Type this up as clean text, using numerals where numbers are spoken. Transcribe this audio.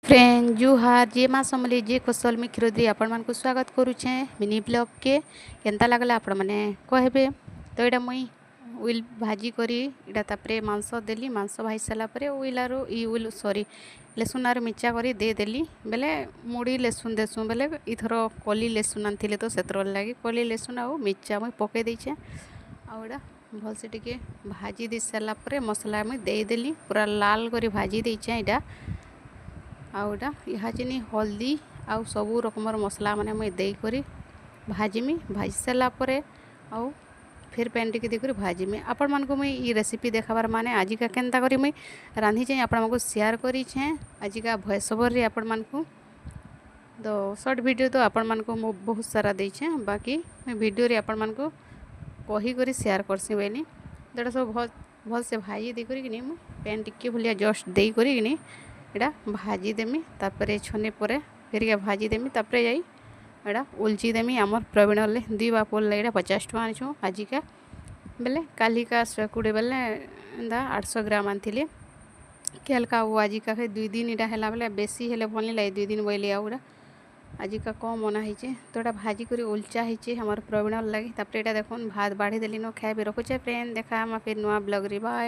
Friend जुहार जे माँ समले जे कुशल में क्षीरोद्री आपण मान को स्वागत करुचे मिनी ब्लॉग के केनता लगला आपण माने कहबे। तो एटा मुई उइल भाजी करी एटा तापरे मांस देली मांस भाई साला परे उइलारो ई उइल सॉरी लेसुन आर मिर्चा करी दे देली बेले मुड़ी लेसुन देसु बेले इथर कली लेसुन आनथिले तो सेतर लागी कली लेसुन आ मिर्चा मुई पके देइछे आ एटा भल से टिके भाजी दे साला परे मसला मुई दे देली पूरा लाल करी भाजी देइछे एटा आउटा इहाचिनी हल्दी आउ सबू रकमर मसला माने मुई देई करी भाजीमी भाजी सारा परे आउ फिर पैन टिके देकर भाजीमी आपण मानको मुई ई रेसिपी देखाबार माने आजिका केनता करी मुई रांधी छे आपण मानको शेयर करी छे आजिका वॉइस ओवर रे आपण मानको तो शॉर्ट वीडियो तो आपण मानको मु बहुत सारा देई छे बाकी मैं वीडियो रे आपण मानको कही करी शेयर करसी बेनी देटा सब भल से भाजी दे करी कि पैन टिके भलिया जस्ट देई करी कि एटा भाजी देमी तापरे छने परे फिर भाजी देमी तापरे जाई एटा उलची देमी आमर प्रवीण ले 2 बापोल एटा 50 टका आनिछु आजिका बेले कालिका 120 बेले एंदा 800 ग्राम आनथिले के हल्का वो आजिका के 2 दिन एटा हैला बेले बेसी हेले भल लाई 2 दिन बोइले आउडा आजिका कम मना हिचे तो एटा भाजी करी उलचा हिचे हमर प्रवीण लागि तापरे एटा देखोन भात बाढ़ी देली नो खाए बे रखुचे फ्रेंड देखा हम फिर नवा ब्लॉग रे बाय।